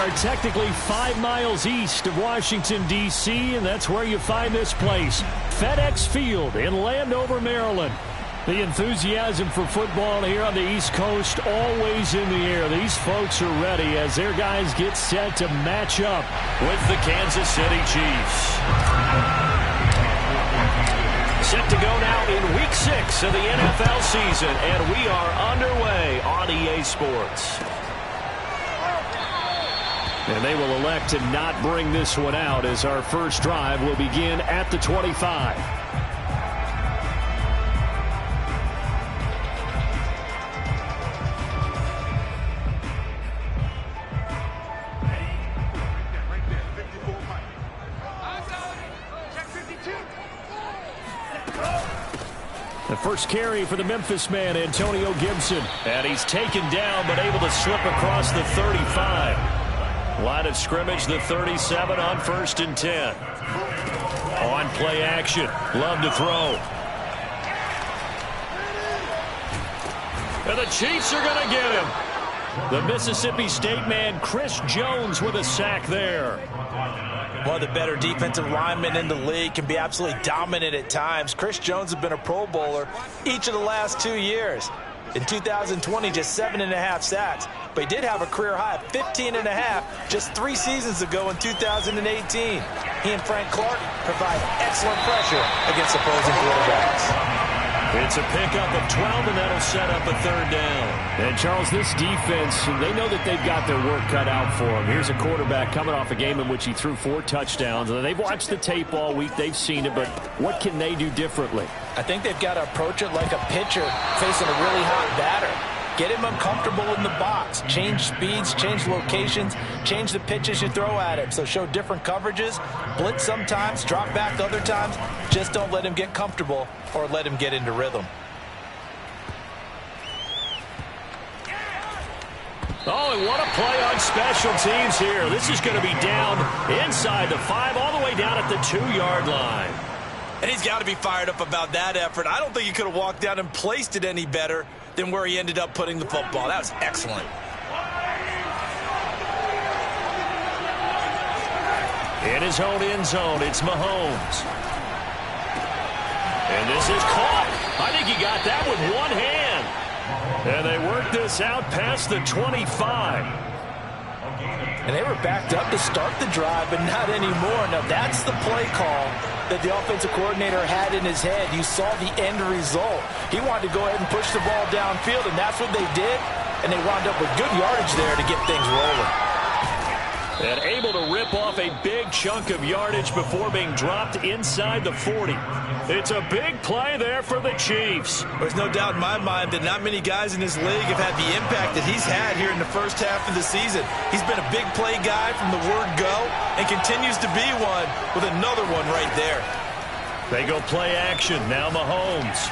are technically 5 miles east of Washington, D.C., and that's where you find this place, FedEx Field in Landover, Maryland. The enthusiasm for football here on the East Coast always in the air. These folks are ready as their guys get set to match up with the Kansas City Chiefs. Set to go now in Week 6 of the NFL season, and we are underway on EA Sports. And they will elect to not bring this one out as our first drive will begin at the 25. The first carry for the Memphis man, Antonio Gibson. And he's taken down, but able to slip across the 35. Line of scrimmage, the 37 on 1st and 10. On play action. Love to throw. And the Chiefs are going to get him. The Mississippi State man, Chris Jones, with a sack there. One of the better defensive linemen in the league, can be absolutely dominant at times. Chris Jones has been a Pro Bowler each of the last 2 years. In 2020, just 7.5 sacks. But he did have a career high of 15.5 just 3 seasons ago in 2018. He and Frank Clark provide excellent pressure against opposing quarterbacks. It's a pickup of 12, and that'll set up a 3rd down. And, Charles, this defense, they know that they've got their work cut out for them. Here's a quarterback coming off a game in which he threw 4 touchdowns. And they've watched the tape all week. They've seen it, but what can they do differently? I think they've got to approach it like a pitcher facing a really hot batter. Get him uncomfortable in the box. Change speeds, change locations, change the pitches you throw at him. So show different coverages, blitz sometimes, drop back other times. Just don't let him get comfortable or let him get into rhythm. Oh, and what a play on special teams here. This is going to be down inside the 5, all the way down at the 2-yard line. And he's got to be fired up about that effort. I don't think he could have walked down and placed it any better than where he ended up putting the football. That was excellent. In his own end zone, it's Mahomes. And this is caught. I think he got that with one hand. And they work this out past the 25. And they were backed up to start the drive, but not anymore. Now that's the play call that the offensive coordinator had in his head. You saw the end result. He wanted to go ahead and push the ball downfield, and that's what they did. And they wound up with good yardage there to get things rolling. And able to rip off a big chunk of yardage before being dropped inside the 40. It's a big play there for the Chiefs. There's no doubt in my mind that not many guys in this league have had the impact that he's had here in the first half of the season. He's been a big play guy from the word go and continues to be one with another one right there. They go play action. Now Mahomes.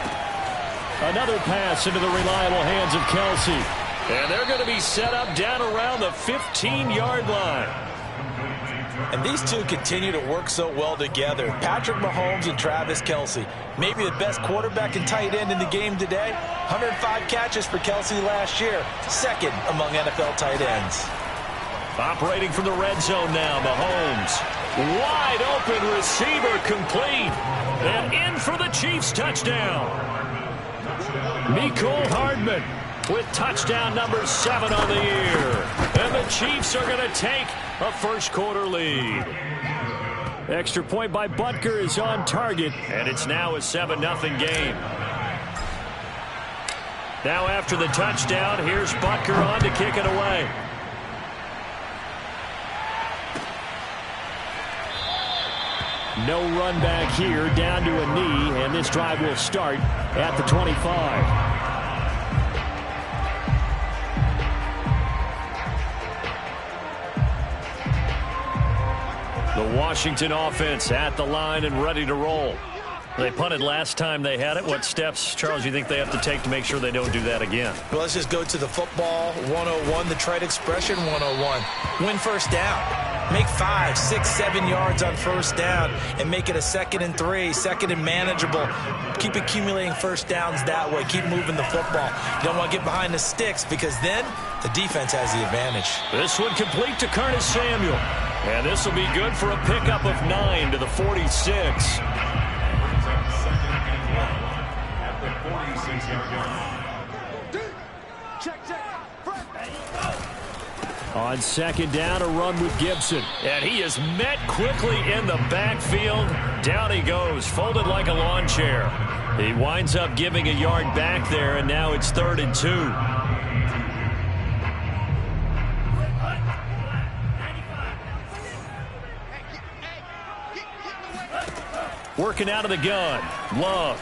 Another pass into the reliable hands of Kelsey. And they're going to be set up down around the 15-yard line. And these two continue to work so well together. Patrick Mahomes and Travis Kelsey. Maybe the best quarterback and tight end in the game today. 105 catches for Kelsey last year. Second among NFL tight ends. Operating from the red zone now, Mahomes. Wide open receiver complete. And in for the Chiefs touchdown. Mecole Hardman with touchdown number 7 on the year. And the Chiefs are going to take a first-quarter lead. Extra point by Butker is on target, and it's now a 7-0 game. Now after the touchdown, here's Butker on to kick it away. No run back here, down to a knee, and this drive will start at the 25. The Washington offense at the line and ready to roll. They punted last time they had it. What steps, Charles, you think they have to take to make sure they don't do that again? Well, let's just go to the football 101, the trade expression 101. Win first down. Make 5, 6, 7 yards on first down and make it a 2nd and 3, 2nd and manageable. Keep accumulating first downs that way. Keep moving the football. You don't want to get behind the sticks because then the defense has the advantage. This one complete to Curtis Samuel. And this will be good for a pickup of 9 to the 46. On second down, a run with Gibson. And he is met quickly in the backfield. Down he goes, folded like a lawn chair. He winds up giving a yard back there, and now it's 3rd and 2. Working out of the gun. Love.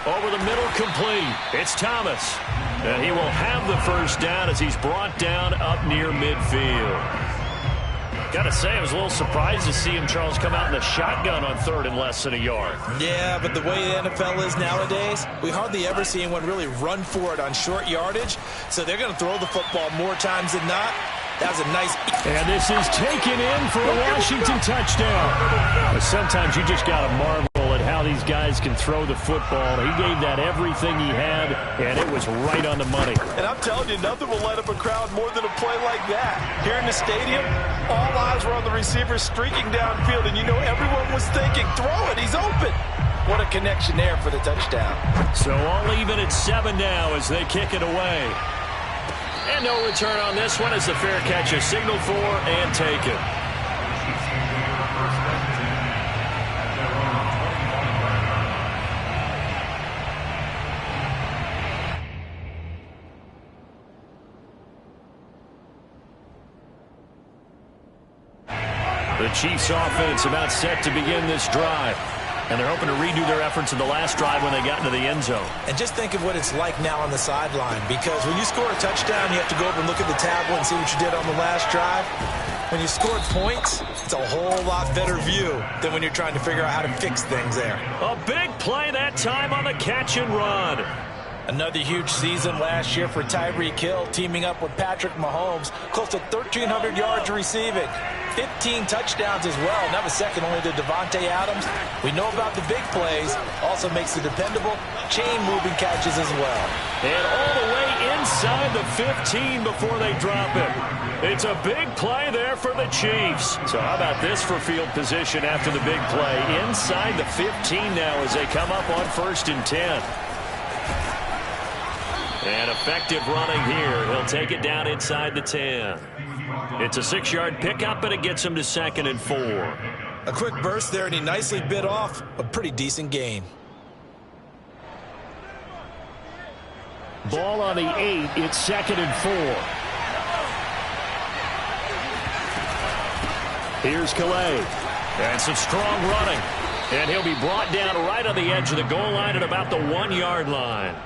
Over the middle, complete. It's Thomas. And he will have the first down as he's brought down up near midfield. Got to say, I was a little surprised to see him, Charles, come out in the shotgun on 3rd and less than a yard. Yeah, but the way the NFL is nowadays, we hardly ever see anyone really run for it on short yardage. So they're going to throw the football more times than not. That was a nice... And this is taken in for a Washington touchdown. But sometimes you just got to marvel at how these guys can throw the football. He gave that everything he had, and it was right on the money. And I'm telling you, nothing will light up a crowd more than a play like that. Here in the stadium, all eyes were on the receiver streaking downfield, and you know everyone was thinking, throw it, he's open. What a connection there for the touchdown. So all even at 7 now as they kick it away. And no return on this one as the fair catch is signaled for and taken. The Chiefs offense about set to begin this drive. And they're hoping to redo their efforts in the last drive when they got into the end zone. And just think of what it's like now on the sideline, because when you score a touchdown, you have to go over and look at the tablet and see what you did on the last drive. When you scored points, it's a whole lot better view than when you're trying to figure out how to fix things there. A big play that time on the catch and run. Another huge season last year for Tyreek Hill, teaming up with Patrick Mahomes. Close to 1,300 yards receiving. 15 touchdowns as well. And that was second only to Devontae Adams. We know about the big plays. Also makes the dependable chain-moving catches as well. And all the way inside the 15 before they drop it. It's a big play there for the Chiefs. So how about this for field position after the big play? Inside the 15 now as they come up on 1st and 10. And effective running here. He'll take it down inside the 10. It's a 6-yard pickup, but it gets him to 2nd and 4. A quick burst there, and he nicely bit off a pretty decent gain. Ball on the 8. It's 2nd and 4. Here's Calais. And some strong running. And he'll be brought down right on the edge of the goal line at about the 1-yard line.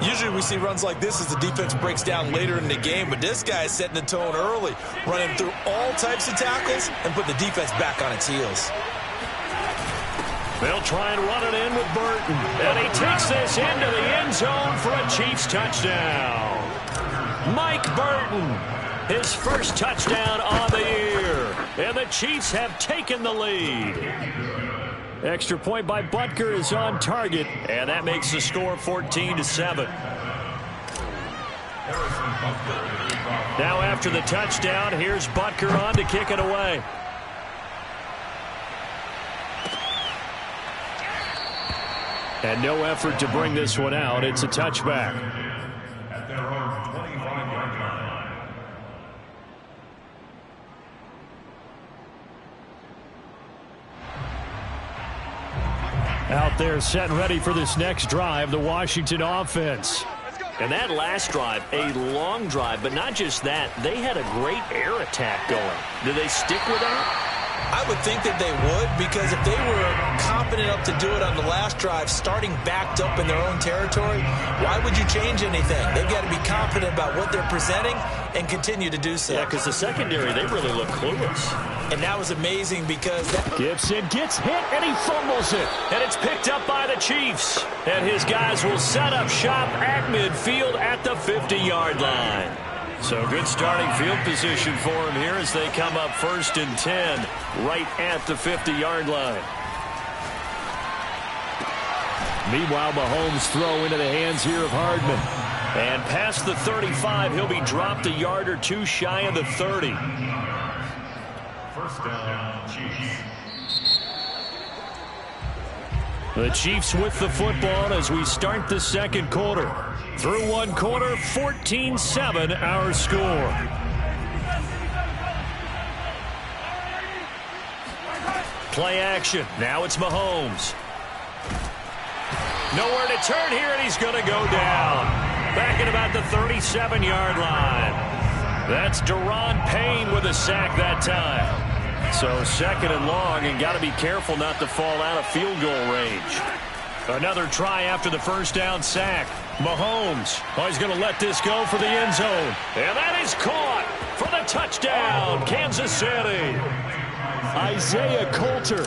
Usually we see runs like this as the defense breaks down later in the game, but this guy is setting the tone early, running through all types of tackles and put the defense back on its heels. They'll try and run it in with Burton, and he takes this into the end zone for a Chiefs touchdown. Mike Burton, his first touchdown on the year, and the Chiefs have taken the lead. Extra point by Butker is on target, and that makes the score 14-7. Now after the touchdown, here's Butker on to kick it away. And no effort to bring this one out. It's a touchback. Out there set and ready for this next drive, the Washington offense. And that last drive, a long drive, but not just that. They had a great air attack going. Do they stick with that? I would think that they would, because if they were confident enough to do it on the last drive, starting backed up in their own territory, why would you change anything? They've got to be confident about what they're presenting and continue to do so. Yeah, because the secondary, they really look clueless. And that was amazing because... Gibson gets hit, and he fumbles it. And it's picked up by the Chiefs. And his guys will set up shop at midfield at the 50-yard line. So good starting field position for him here as they come up 1st and 10 right at the 50-yard line. Meanwhile, Mahomes throw into the hands here of Hardman. And past the 35, he'll be dropped a yard or two shy of the 30. First down, Chiefs. The Chiefs with the football as we start the second quarter. Through one quarter, 14-7 our score. Play action. Now it's Mahomes. Nowhere to turn here, and he's going to go down. Back at about the 37-yard line. That's Deron Payne with a sack that time. So 2nd and long, and got to be careful not to fall out of field goal range. Another try after the first down sack. Mahomes, he's going to let this go for the end zone. And that is caught for the touchdown, Kansas City. Isaiah Coulter,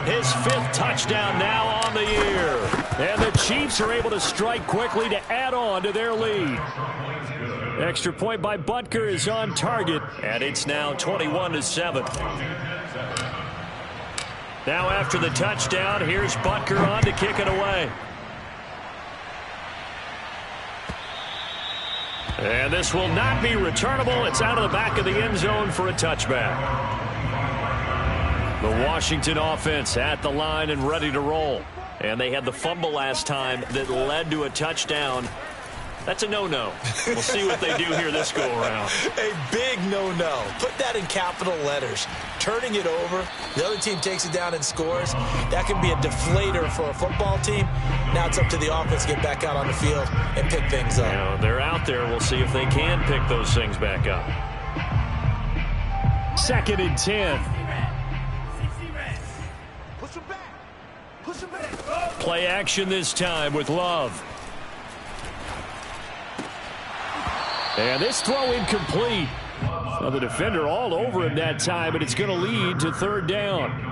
his 5th touchdown now on the year. And the Chiefs are able to strike quickly to add on to their lead. Extra point by Butker is on target, and it's now 21-7. Now after the touchdown, here's Butker on to kick it away. And this will not be returnable. It's out of the back of the end zone for a touchback. The Washington offense at the line and ready to roll. And they had the fumble last time that led to a touchdown. That's a no-no. We'll see what they do here this go-around. A big no-no. Put that in capital letters. Turning it over, the other team takes it down and scores. That can be a deflator for a football team. Now it's up to the offense to get back out on the field and pick things up. Now, they're out there. We'll see if they can pick those things back up. 2nd and 10. Play action this time with Love. And this throw incomplete. Well, the defender all over him that time, but it's going to lead to 3rd down.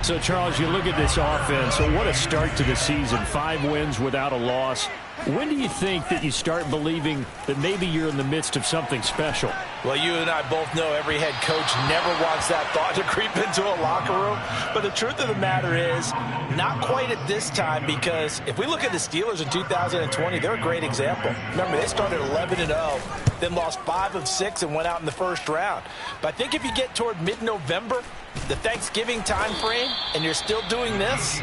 So, Charles, you look at this offense, so what a start to the season. 5 wins without a loss. When do you think that you start believing that maybe you're in the midst of something special? Well, you and I both know every head coach never wants that thought to creep into a locker room. But the truth of the matter is, not quite at this time, because if we look at the Steelers in 2020, they're a great example. Remember, they started 11-0, then lost 5 of 6 and went out in the first round. But I think if you get toward mid-November, the Thanksgiving time frame, and you're still doing this,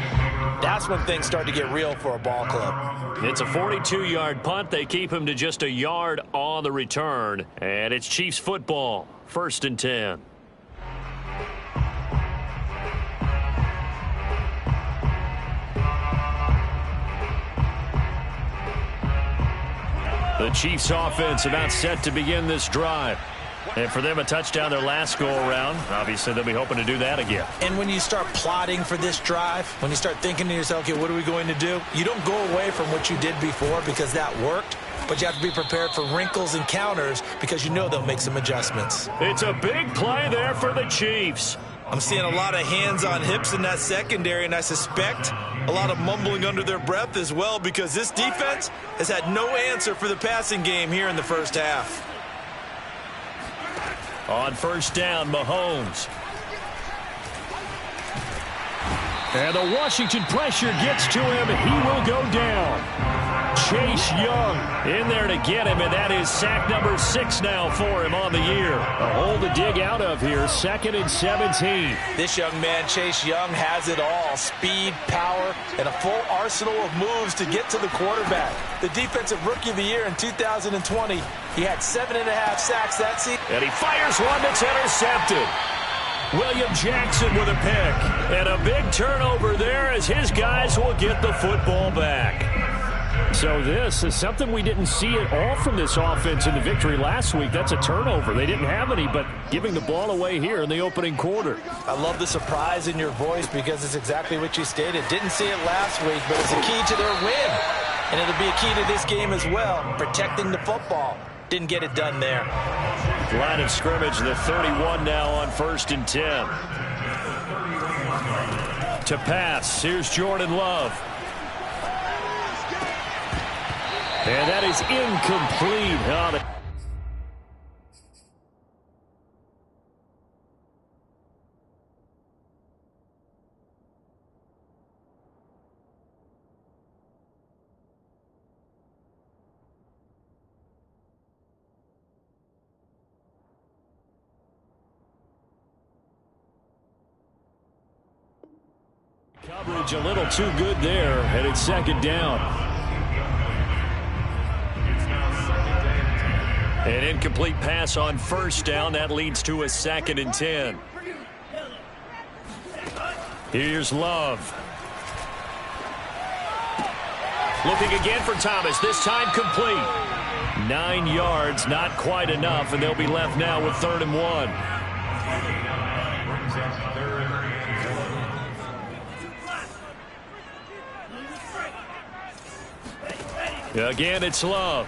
that's when things start to get real for a ball club. It's a 42-yard punt. They keep him to just a yard on the return. And it's Chiefs football, 1st and 10. The Chiefs offense about set to begin this drive. And for them, a touchdown their last go-around. Obviously, they'll be hoping to do that again. And when you start plotting for this drive, when you start thinking to yourself, okay, what are we going to do? You don't go away from what you did before because that worked. But you have to be prepared for wrinkles and counters because you know they'll make some adjustments. It's a big play there for the Chiefs. I'm seeing a lot of hands on hips in that secondary, and I suspect a lot of mumbling under their breath as well because this defense has had no answer for the passing game here in the first half. On 1st down, Mahomes. And the Washington pressure gets to him, and he will go down. Chase Young in there to get him, and that is sack number 6 now for him on the year. A hole to dig out of here, 2nd and 17. This young man, Chase Young, has it all. Speed, power, and a full arsenal of moves to get to the quarterback. The defensive rookie of the year in 2020, he had 7.5 sacks that season. And he fires one that's intercepted. William Jackson with a pick. And a big turnover there as his guys will get the football back. So this is something we didn't see at all from this offense in the victory last week. That's a turnover. They didn't have any, but giving the ball away here in the opening quarter. I love the surprise in your voice because it's exactly what you stated. Didn't see it last week, but it's a key to their win. And it'll be a key to this game as well, protecting the football. Didn't get it done there. Line of scrimmage, the 31 now on 1st and 10. To pass, here's Jordan Love. And that is incomplete. Oh, Coverage a little too good there, and it's second down. An incomplete pass on first down. That leads to a 2nd and 10. Here's Love. Looking again for Thomas. This time complete. 9 yards, not quite enough, and they'll be left now with 3rd and 1. Again, it's Love.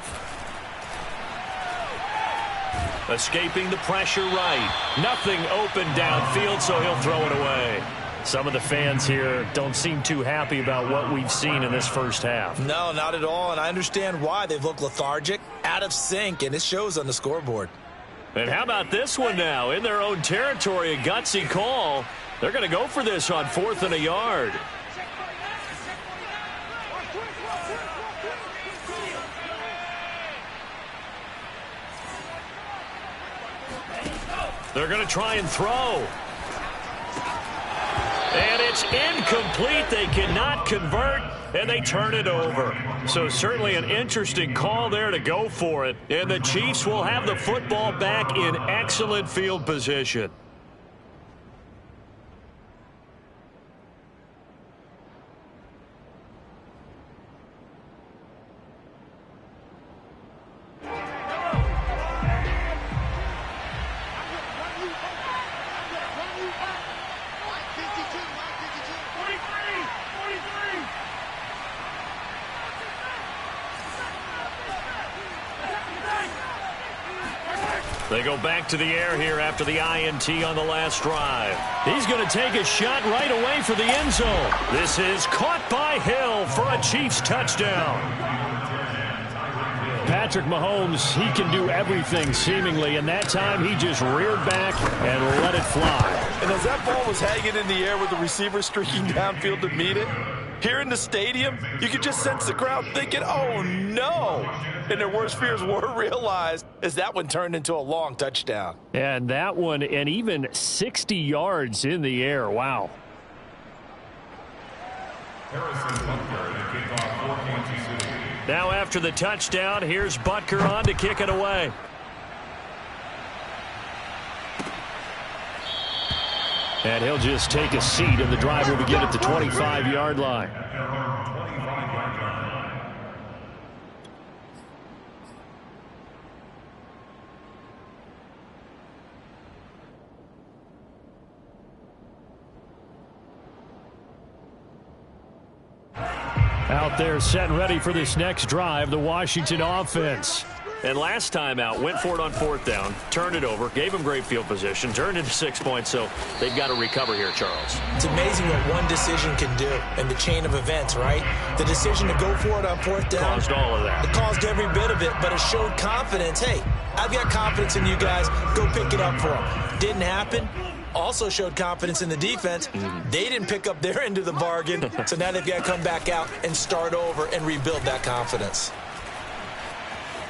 Escaping the pressure right. Nothing open downfield, so he'll throw it away. Some of the fans here don't seem too happy about what we've seen in this first half. No, not at all, and I understand why. They've looked lethargic, out of sync, and it shows on the scoreboard. And how about this one now? In their own territory, a gutsy call. They're going to go for this on 4th and a yard. They're going to try and throw. And it's incomplete. They cannot convert, and they turn it over. So certainly an interesting call there to go for it. And the Chiefs will have the football back in excellent field position. They go back to the air here after the INT on the last drive. He's going to take a shot right away for the end zone. This is caught by Hill for a Chiefs touchdown. Patrick Mahomes, he can do everything seemingly, and that time he just reared back and let it fly. And as that ball was hanging in the air with the receiver streaking downfield to meet it, here in the stadium, you could just sense the crowd thinking, oh, no. And their worst fears were realized as that one turned into a long touchdown. And that one, and even 60 yards in the air. Wow. Now after the touchdown, here's Butker on to kick it away. And he'll just take a seat, and the drive will begin at the 25-yard line. Out there set and ready for this next drive, the Washington offense. And last time out, went for it on 4th down, turned it over, gave them great field position, turned into 6 points, so they've got to recover here, Charles. It's amazing what one decision can do in the chain of events, right? The decision to go for it on 4th down. Caused all of that. It caused every bit of it, but it showed confidence. Hey, I've got confidence in you guys. Go pick it up for them. Didn't happen. Also showed confidence in the defense. They didn't pick up their end of the bargain, so now they've got to come back out and start over and rebuild that confidence.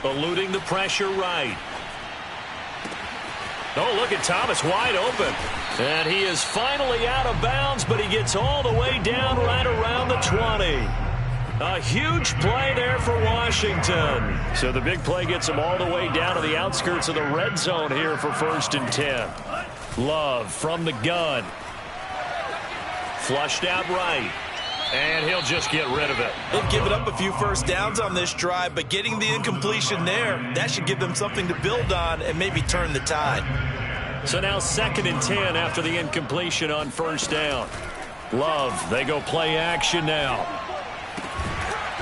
Eluding the pressure right. Oh, look at Thomas wide open. And he is finally out of bounds, but he gets all the way down right around the 20. A huge play there for Washington. So the big play gets him all the way down to the outskirts of the red zone here for 1st and 10. Love from the gun. Flushed out right. And he'll just get rid of it. They've given up a few first downs on this drive, but getting the incompletion there, that should give them something to build on and maybe turn the tide. So now 2nd and 10 after the incompletion on 1st down. Love, they go play action now.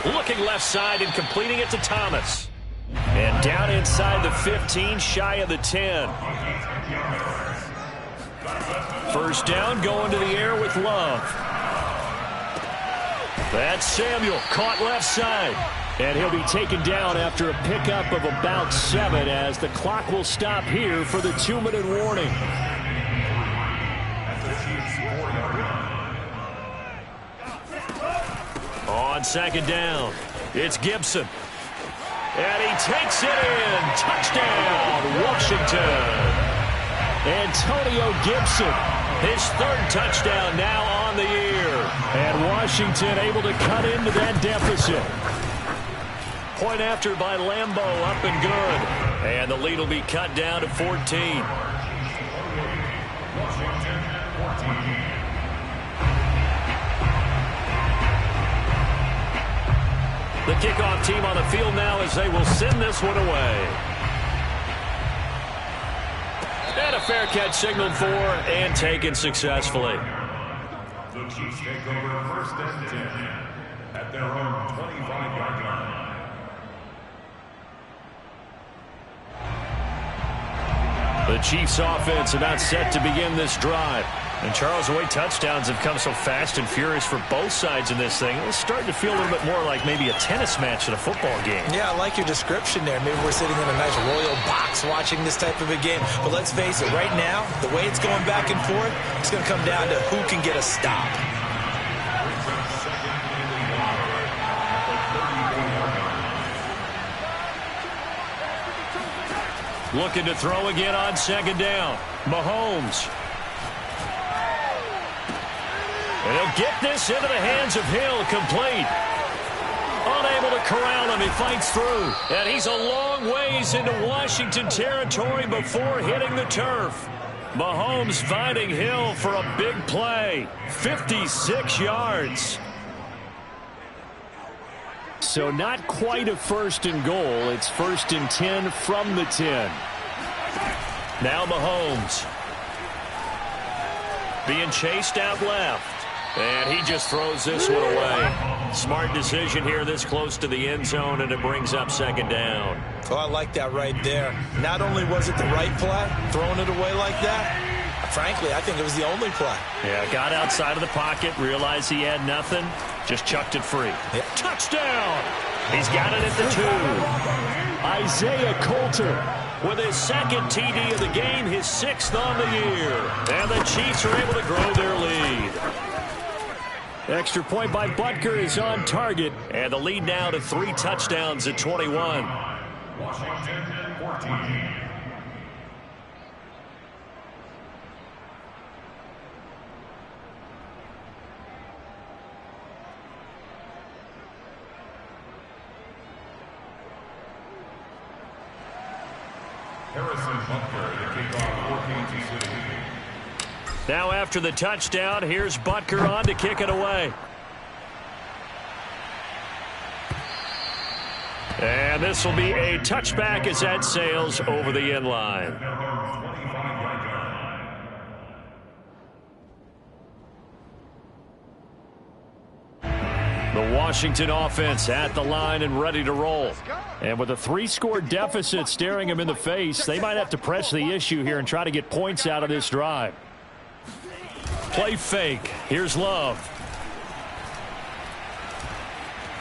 Looking left side and completing it to Thomas. And down inside the 15, shy of the 10. 1st down, going to the air with Love. That's Samuel, caught left side. And he'll be taken down after a pickup of about 7 as the clock will stop here for the 2-minute warning. On 2nd down, it's Gibson. And he takes it in. Touchdown, Washington. Antonio Gibson, his 3rd touchdown now on the year. And Washington able to cut into that deficit. Point after by Lambeau, up and good. And the lead will be cut down to 14. The kickoff team on the field now as they will send this one away. And a fair catch signaled for and taken successfully. The Chiefs take over first and 10 at their own 25-yard line. The Chiefs offense about set to begin this drive. And Charles, the way touchdowns have come so fast and furious for both sides in this thing, it's starting to feel a little bit more like maybe a tennis match than a football game. Yeah, I like your description there. Maybe we're sitting in a nice royal box watching this type of a game. But let's face it, right now, the way it's going back and forth, it's going to come down to who can get a stop. Looking to throw again on second down. Mahomes. And he'll get this into the hands of Hill, complete. Unable to corral him, he fights through. And he's a long ways into Washington territory before hitting the turf. Mahomes finding Hill for a big play. 56 yards. So not quite a first and goal. It's first and 10 from the 10. Now Mahomes. Being chased out left. And he just throws this one away. Smart decision here this close to the end zone, and it brings up second down. Oh, I like that right there. Not only was it the right play, throwing it away like that, frankly, I think it was the only play. Yeah, got outside of the pocket, realized he had nothing, just chucked it free. Yeah. Touchdown! He's got it at the 2. Isaiah Coulter with his second TD of the game, his 6th on the year. And the Chiefs are able to grow their lead. Extra point by Butker is on target. And the lead now to 3 touchdowns at 21. Washington 14. Harrison Butker, the kickoff, 14 to 6. Now after the touchdown, here's Butker on to kick it away. And this will be a touchback as that sails over the end line. The Washington offense at the line and ready to roll. And with a 3-score deficit staring them in the face, they might have to press the issue here and try to get points out of this drive. Play fake. Here's Love.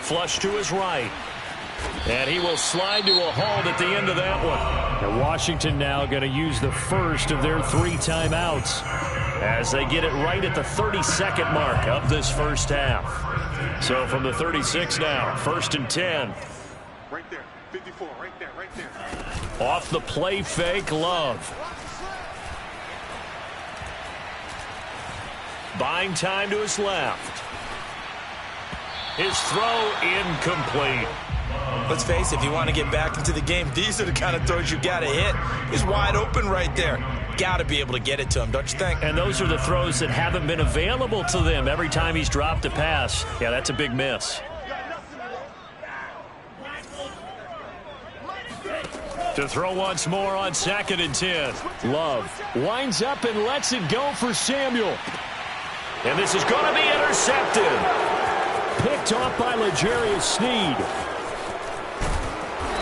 Flush to his right. And he will slide to a halt at the end of that one. And Washington now going to use the first of their 3 timeouts as they get it right at the 32nd mark of this first half. So from the 36 now, first and 10. Right there, 54, right there. Off the play fake, Love. Buying time to his left. His throw incomplete. Let's face it, if you want to get back into the game, these are the kind of throws you got to hit. He's wide open right there. Got to be able to get it to him, don't you think? And those are the throws that haven't been available to them every time he's dropped a pass. Yeah, that's a big miss. To throw once more on second and 10. Love winds up and lets it go for Samuel. And this is going to be intercepted. Picked off by L'Jarius Sneed.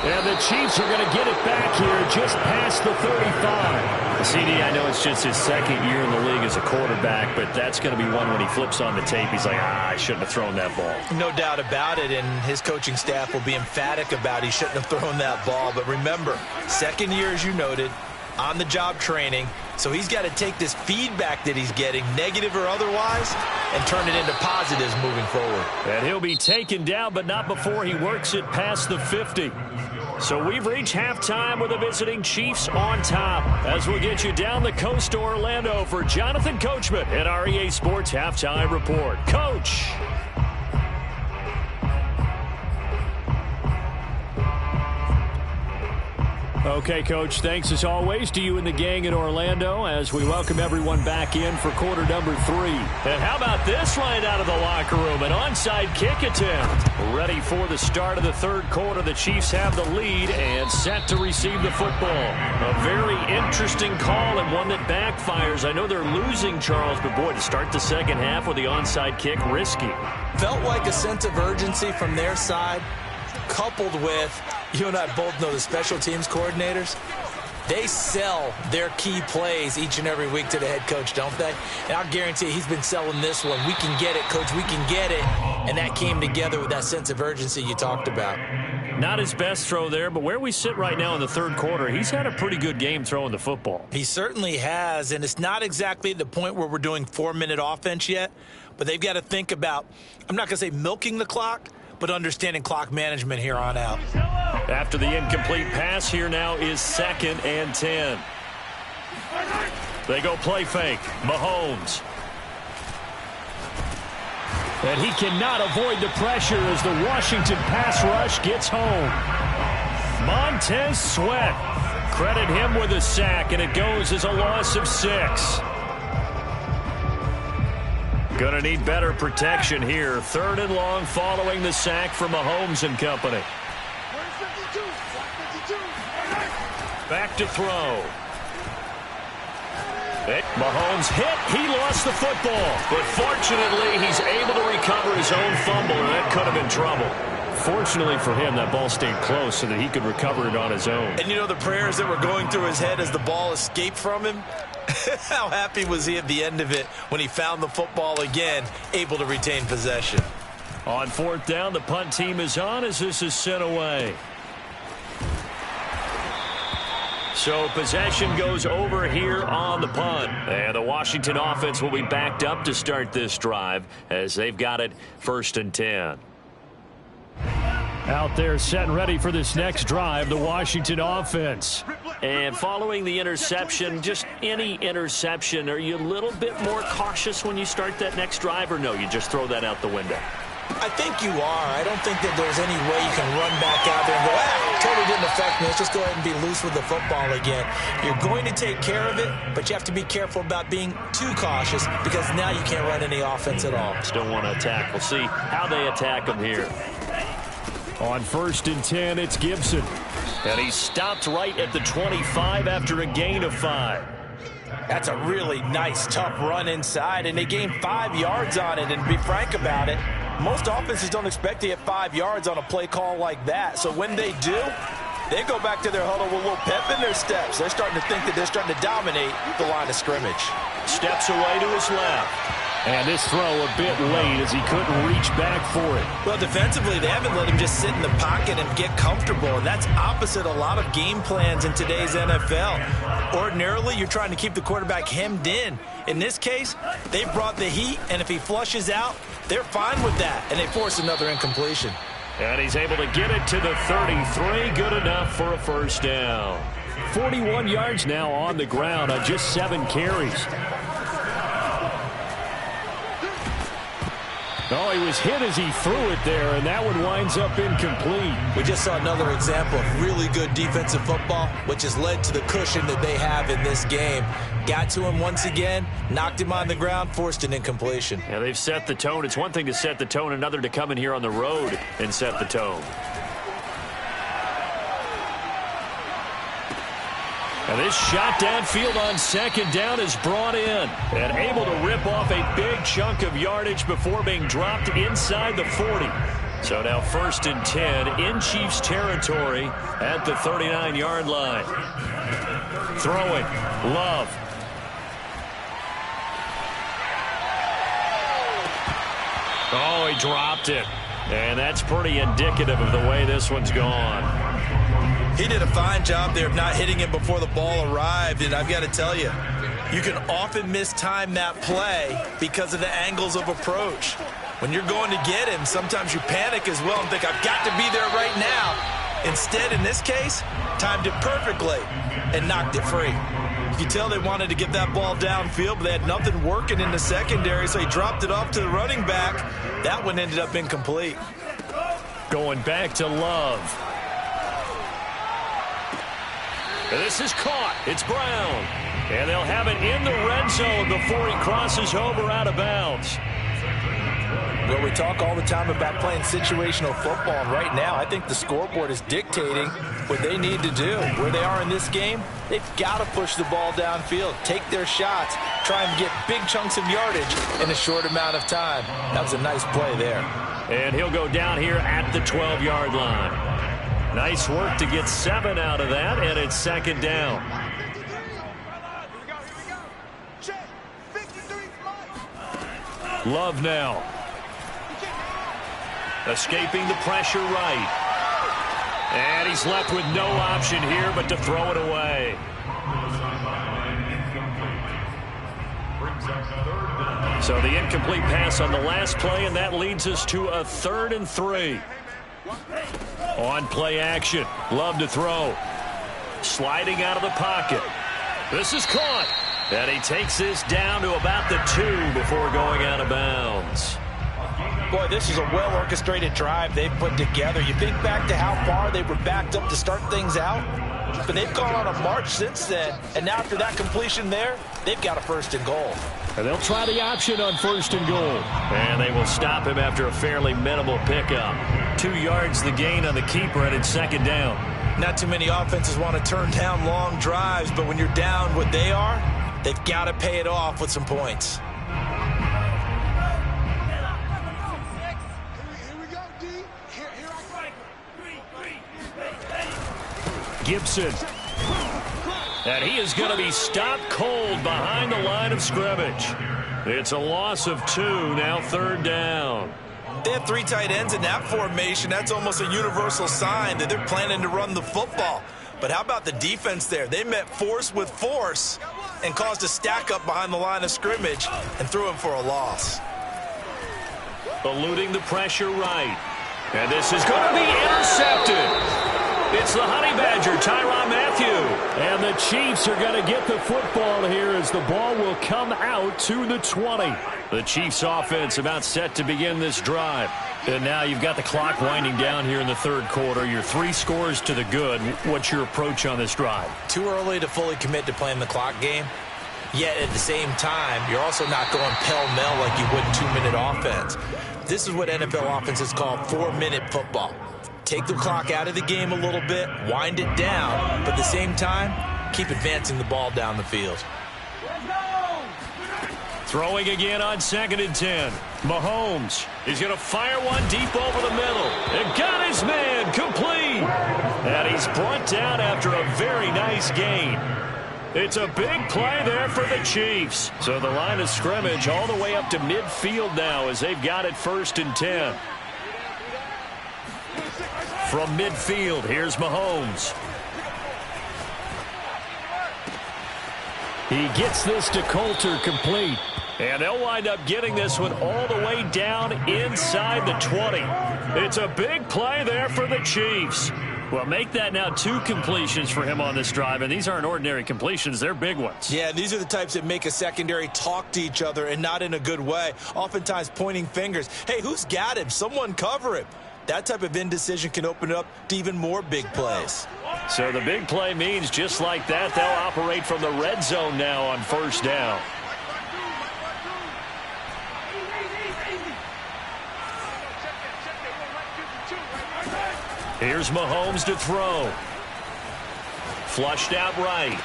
And the Chiefs are going to get it back here just past the 35. CD, I know it's just his second year in the league as a quarterback, but that's going to be one when he flips on the tape. He's like, I shouldn't have thrown that ball. No doubt about it, and his coaching staff will be emphatic about he shouldn't have thrown that ball. But remember, second year, as you noted, on-the-job training, so he's got to take this feedback that he's getting, negative or otherwise, and turn it into positives moving forward. And he'll be taken down, but not before he works it past the 50. So we've reached halftime with the visiting Chiefs on top. As we'll get you down the coast to Orlando for Jonathan Coachman at our EA Sports Halftime Report. Coach. Okay, Coach, thanks as always to you and the gang in Orlando as we welcome everyone back in for quarter number 3. And how about this right out of the locker room? An onside kick attempt. Ready for the start of the third quarter. The Chiefs have the lead and set to receive the football. A very interesting call and one that backfires. I know they're losing, Charles, but boy, to start the second half with the onside kick, risky. Felt like a sense of urgency from their side, coupled with, you and I both know the special teams coordinators, they sell their key plays each and every week to the head coach, don't they? And I'll guarantee you he's been selling this one. We can get it, Coach. We can get it. And that came together with that sense of urgency you talked about. Not his best throw there, but where we sit right now in the third quarter, he's had a pretty good game throwing the football. He certainly has, and it's not exactly the point where we're doing 4-minute offense yet, but they've got to think about, I'm not going to say milking the clock, but understanding clock management here on out. After the incomplete pass, here now is 2nd and 10. They go play fake. Mahomes. And he cannot avoid the pressure as the Washington pass rush gets home. Montez Sweat. Credit him with a sack, and it goes as a loss of 6. Gonna need better protection here. 3rd and long following the sack from Mahomes and company. Back to throw. Mahomes hit. He lost the football. But fortunately, he's able to recover his own fumble, and that could have been trouble. Fortunately for him, that ball stayed close so that he could recover it on his own. And you know the prayers that were going through his head as the ball escaped from him? How happy was he at the end of it when he found the football again, able to retain possession? On 4th down, the punt team is on as this is sent away. So possession goes over here on the punt. And the Washington offense will be backed up to start this drive as they've got it 1st and 10. Out there set and ready for this next drive, the Washington offense. And following the interception, just any interception, are you a little bit more cautious when you start that next drive, or no, you just throw that out the window? I think you are. I don't think that there's any way you can run back out there and go, totally didn't affect me. Let's just go ahead and be loose with the football again. You're going to take care of it, but you have to be careful about being too cautious because now you can't run any offense at all. Still want to attack. We'll see how they attack them here. On 1st and 10, it's Gibson. And he stopped right at the 25 after a gain of 5. That's a really nice, tough run inside, and they gained 5 yards on it. And to be frank about it, most offenses don't expect to get 5 yards on a play call like that. So when they do, they go back to their huddle with a little pep in their steps. They're starting to think that they're starting to dominate the line of scrimmage. Steps away to his left. And this throw a bit late as he couldn't reach back for it. Well, defensively, they haven't let him just sit in the pocket and get comfortable, and that's opposite a lot of game plans in today's NFL. Ordinarily, you're trying to keep the quarterback hemmed in. In this case, they brought the heat, and if he flushes out, they're fine with that, and they force another incompletion. And he's able to get it to the 33, good enough for a 1st down. 41 yards now on the ground on just 7 carries. Oh, he was hit as he threw it there, and that one winds up incomplete. We just saw another example of really good defensive football, which has led to the cushion that they have in this game. Got to him once again, knocked him on the ground, forced an incompletion. Yeah, they've set the tone. It's one thing to set the tone, another to come in here on the road and set the tone. And this shot downfield on 2nd down is brought in and able to rip off a big chunk of yardage before being dropped inside the 40. So now 1st and 10 in Chiefs territory at the 39-yard line. Throwing, Love. Oh, he dropped it. And that's pretty indicative of the way this one's gone. He did a fine job there of not hitting it before the ball arrived, and I've got to tell you, you can often mistime that play because of the angles of approach. When you're going to get him, sometimes you panic as well and think, I've got to be there right now. Instead, in this case, timed it perfectly and knocked it free. You can tell they wanted to get that ball downfield, but they had nothing working in the secondary, so he dropped it off to the running back. That one ended up incomplete. Going back to Love. This is caught. It's Brown. And they'll have it in the red zone before he crosses over out of bounds. Well, we talk all the time about playing situational football, and right now I think the scoreboard is dictating what they need to do. Where they are in this game, they've got to push the ball downfield, take their shots, try and get big chunks of yardage in a short amount of time. That was a nice play there. And he'll go down here at the 12-yard line. Nice work to get 7 out of that, and it's second down. Love now. Escaping the pressure right. And he's left with no option here but to throw it away. So the incomplete pass on the last play, and that leads us to a 3rd and 3. On play action. Love to throw. Sliding out of the pocket. This is caught. And he takes this down to about the 2 before going out of bounds. Boy, this is a well-orchestrated drive they've put together. You think back to how far they were backed up to start things out, but they've gone on a march since then, and now after that completion there, they've got a 1st and goal. And they'll try the option on 1st and goal. And they will stop him after a fairly minimal pickup. 2 yards the gain on the keeper, and it's second down. Not too many offenses want to turn down long drives, but when you're down what they are, they've got to pay it off with some points. Gibson. And he is going to be stopped cold behind the line of scrimmage. It's a loss of 2, now 3rd down. They have 3 tight ends in that formation. That's almost a universal sign that they're planning to run the football. But how about the defense there? They met force with force and caused a stack up behind the line of scrimmage and threw him for a loss. Eluding the pressure right. And this is going to be intercepted. It's the Honey Badger, Tyrann Mathieu. And the Chiefs are going to get the football here as the ball will come out to the 20. The Chiefs offense about set to begin this drive. And now you've got the clock winding down here in the 3rd quarter. You're 3 scores to the good. What's your approach on this drive? Too early to fully commit to playing the clock game. Yet at the same time, you're also not going pell-mell like you would 2-minute offense. This is what NFL offenses call 4-minute football. Take the clock out of the game a little bit, wind it down, but at the same time, keep advancing the ball down the field. Throwing again on 2nd and 10. Mahomes is going to fire one deep over the middle. And got his man complete. And he's brought down after a very nice gain. It's a big play there for the Chiefs. So the line of scrimmage all the way up to midfield now as they've got it 1st and 10. From midfield, here's Mahomes. He gets this to Coulter complete. And they'll wind up getting this one all the way down inside the 20. It's a big play there for the Chiefs. Well, make that now 2 completions for him on this drive, and these aren't ordinary completions. They're big ones. Yeah, these are the types that make a secondary talk to each other and not in a good way, oftentimes pointing fingers. Hey, who's got him? Someone cover him. That type of indecision can open it up to even more big plays. So the big play means just like that, they'll operate from the red zone now on 1st down. Here's Mahomes to throw. Flushed out right.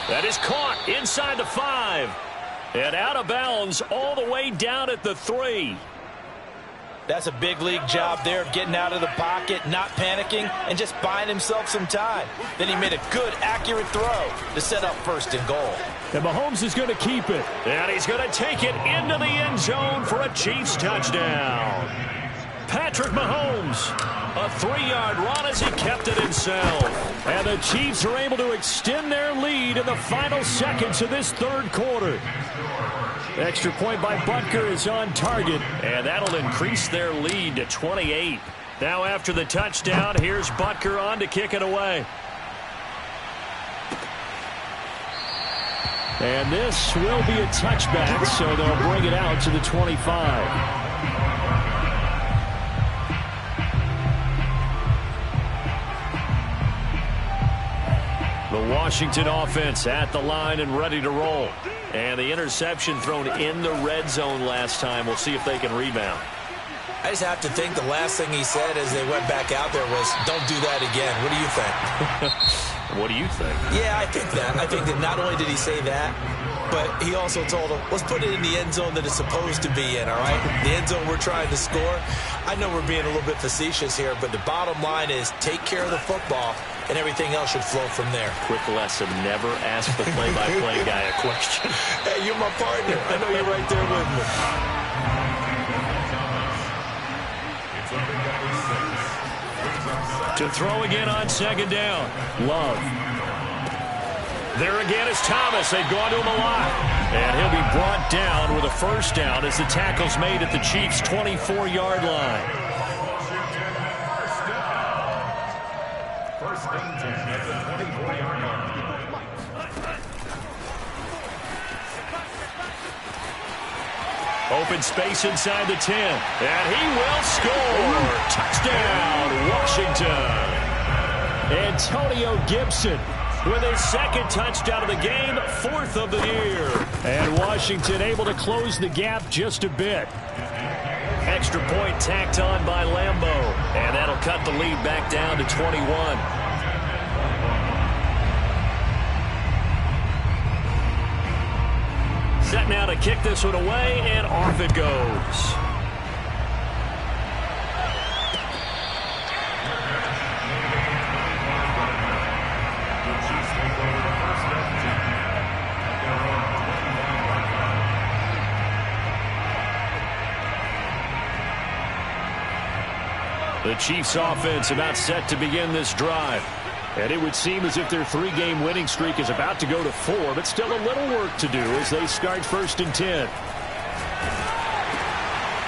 That is caught inside the 5. And out of bounds all the way down at the 3. That's a big league job there of getting out of the pocket, not panicking, and just buying himself some time. Then he made a good, accurate throw to set up 1st and goal. And Mahomes is going to keep it. And he's going to take it into the end zone for a Chiefs touchdown. Patrick Mahomes, a 3-yard run as he kept it himself. And the Chiefs are able to extend their lead in the final seconds of this 3rd quarter. Extra point by Butker is on target, and that'll increase their lead to 28. Now after the touchdown, here's Butker on to kick it away. And this will be a touchback, so they'll bring it out to the 25. The Washington offense at the line and ready to roll. And the interception thrown in the red zone last time. We'll see if they can rebound. I just have to think the last thing he said as they went back out there was, don't do that again. What do you think? What do you think? Yeah, I think that. I think that not only did he say that, but he also told him, let's put it in the end zone that it's supposed to be in, all right? The end zone we're trying to score. I know we're being a little bit facetious here, but the bottom line is take care of the football, and everything else should flow from there. Quick lesson, never ask the play-by-play guy a question. Hey, you're my partner. I know you're right there with me. To throw again on second down. Love. There again is Thomas. They've gone to him a lot. And he'll be brought down with a first down as the tackle's made at the Chiefs' 24-yard line. First and 10 at the 24-yard line. Open space inside the 10. And he will score. Touchdown, Washington. Antonio Gibson with his second touchdown of the game, fourth of the year. And Washington able to close the gap just a bit. Extra point tacked on by Lambeau. And that'll cut the lead back down to 21. Set now to kick this one away, and off it goes. The Chiefs offense about set to begin this drive. And it would seem as if their three-game winning streak is about to go to 4, but still a little work to do as they start first and 10.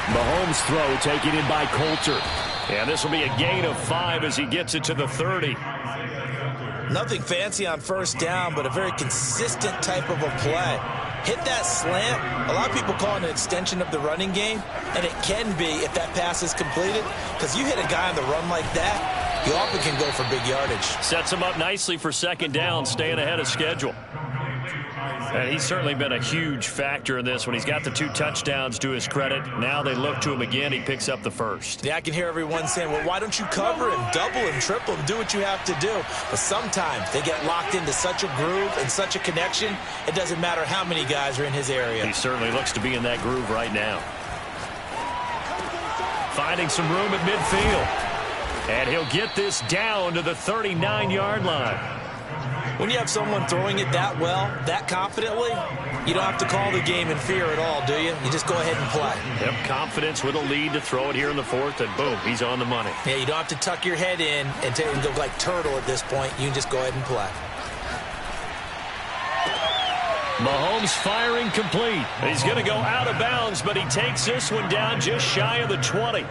Mahomes' throw taken in by Coulter. And this will be a gain of 5 as he gets it to the 30. Nothing fancy on first down, but a very consistent type of a play. Hit that slant. A lot of people call it an extension of the running game, and it can be if that pass is completed, because you hit a guy on the run like that, you often can go for big yardage. Sets him up nicely for second down, staying ahead of schedule. And he's certainly been a huge factor in this when he's got the 2 touchdowns to his credit. Now they look to him again. He picks up the first. Yeah, I can hear everyone saying, well, why don't you cover him, double him, triple him, do what you have to do. But sometimes they get locked into such a groove and such a connection, it doesn't matter how many guys are in his area. He certainly looks to be in that groove right now. Finding some room at midfield. And he'll get this down to the 39-yard line. When you have someone throwing it that well, that confidently, you don't have to call the game in fear at all, do you? You just go ahead and play. Yep, confidence with a lead to throw it here in the 4th, and boom, he's on the money. Yeah, you don't have to tuck your head in and go like turtle at this point. You can just go ahead and play. Mahomes firing complete. He's going to go out of bounds, but he takes this one down just shy of the 20.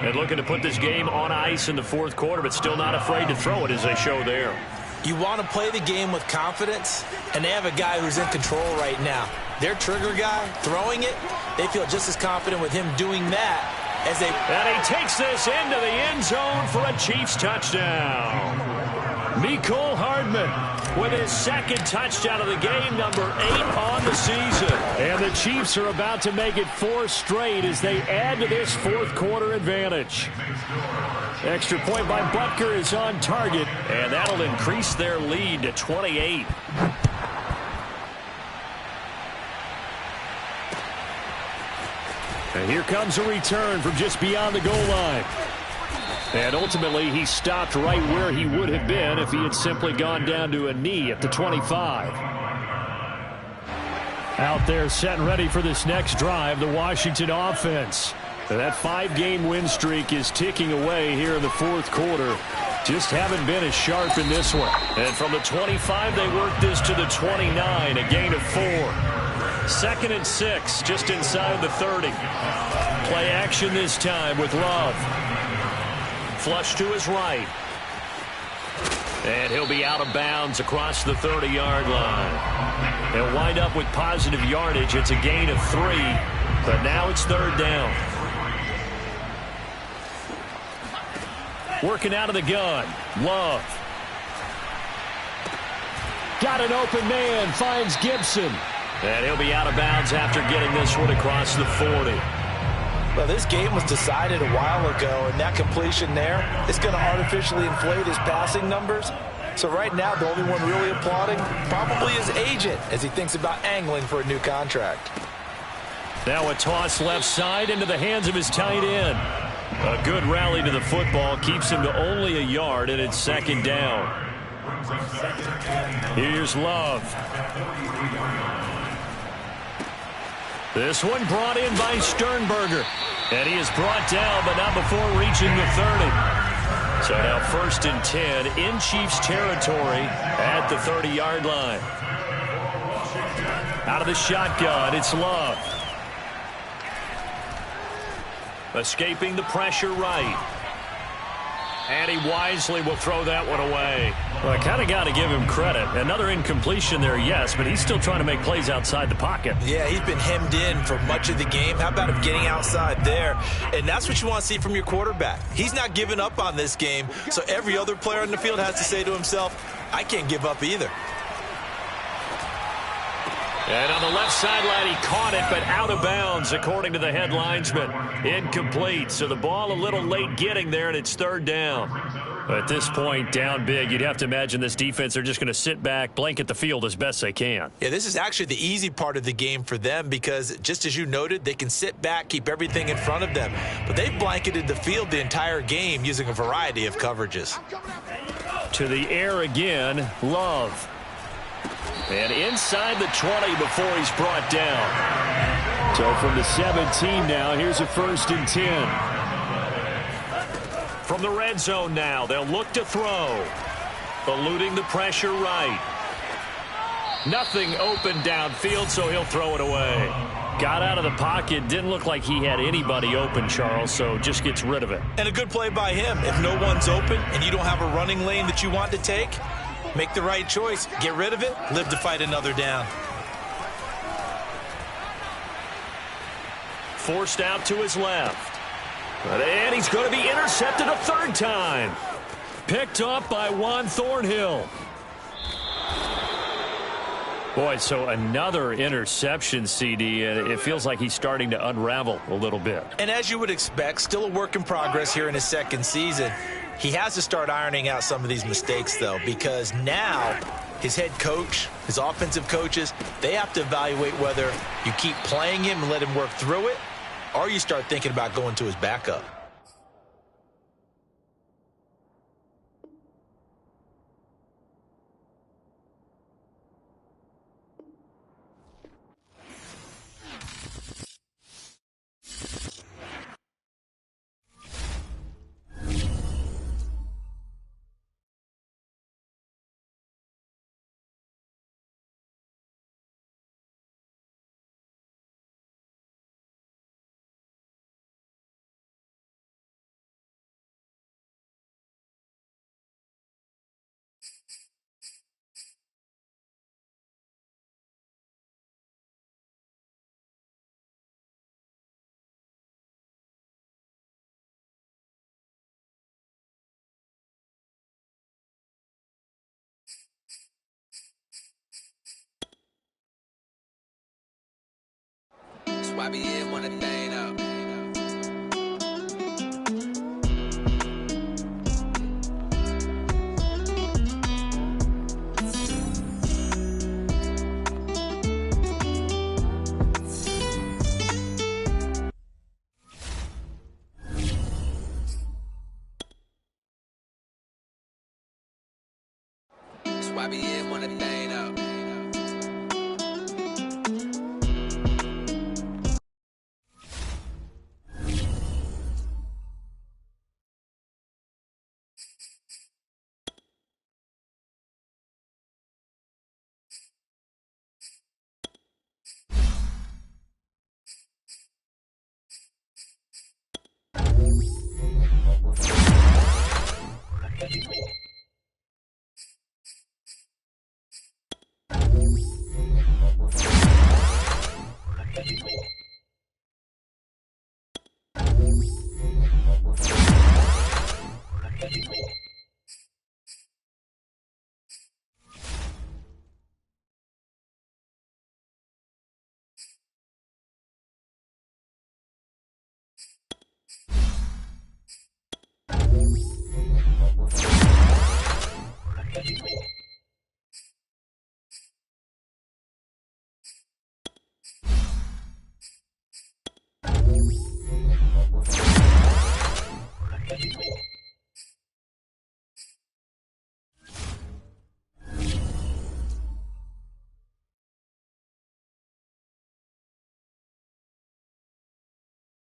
And looking to put this game on ice in the 4th quarter, but still not afraid to throw it as they show there. You want to play the game with confidence, and they have a guy who's in control right now. Their trigger guy throwing it, they feel just as confident with him doing that as they... And he takes this into the end zone for a Chiefs touchdown. Mecole Hardman with his second touchdown of the game, number 8 on the season. And the Chiefs are about to make it 4 straight as they add to this 4th quarter advantage. Extra point by Butker is on target, and that'll increase their lead to 28. And here comes a return from just beyond the goal line. And ultimately, he stopped right where he would have been if he had simply gone down to a knee at the 25. Out there set and ready for this next drive, the Washington offense. And that 5-game win streak is ticking away here in the 4th quarter. Just haven't been as sharp in this one. And from the 25, they work this to the 29, a gain of 4. 2nd and 6, just inside the 30. Play action this time with Love. Flush to his right. And he'll be out of bounds across the 30-yard line. He'll wind up with positive yardage. It's a gain of 3, but now it's 3rd down. Working out of the gun. Love. Got an open man, finds Gibson. And he'll be out of bounds after getting this one across the 40. Well, this game was decided a while ago, and that completion there is going to artificially inflate his passing numbers. So right now, the only one really applauding probably his agent as he thinks about angling for a new contract. Now a toss left side into the hands of his tight end. A good rally to the football keeps him to only a yard, and it's second down. Here's Love. This one brought in by Sternberger. And he is brought down, but not before reaching the 30. So now 1st and 10 in Chiefs territory at the 30-yard line. Out of the shotgun, it's Love. Escaping the pressure right. And he wisely will throw that one away. Well, I kind of got to give him credit. Another incompletion there, yes, but he's still trying to make plays outside the pocket. Yeah, he's been hemmed in for much of the game. How about him getting outside there? And that's what you want to see from your quarterback. He's not giving up on this game, so every other player in the field has to say to himself, I can't give up either. And on the left sideline, he caught it, but out of bounds, according to the head linesman. Incomplete, so the ball a little late getting there, and it's 3rd down. At this point, down big, you'd have to imagine this defense, they're just going to sit back, blanket the field as best they can. Yeah, this is actually the easy part of the game for them because, just as you noted, they can sit back, keep everything in front of them. But they've blanketed the field the entire game using a variety of coverages. To the air again, Love. And inside the 20 before he's brought down. So from the 17 now, here's a 1st and 10. From the red zone now, they'll look to throw. Eluding the pressure right. Nothing open downfield, so he'll throw it away. Got out of the pocket. Didn't look like he had anybody open, Charles, so just gets rid of it. And a good play by him. If no one's open and you don't have a running lane that you want to take, make the right choice. Get rid of it. Live to fight another down. Forced out to his left. And he's going to be intercepted a 3rd time. Picked up by Juan Thornhill. Boy, so another interception, CD, and it feels like he's starting to unravel a little bit. And as you would expect, still a work in progress here in his 2nd season. He has to start ironing out some of these mistakes, though, because now his head coach, his offensive coaches, they have to evaluate whether you keep playing him and let him work through it, or you start thinking about going to his backup. Why be in one thing up? Why be in one thing up?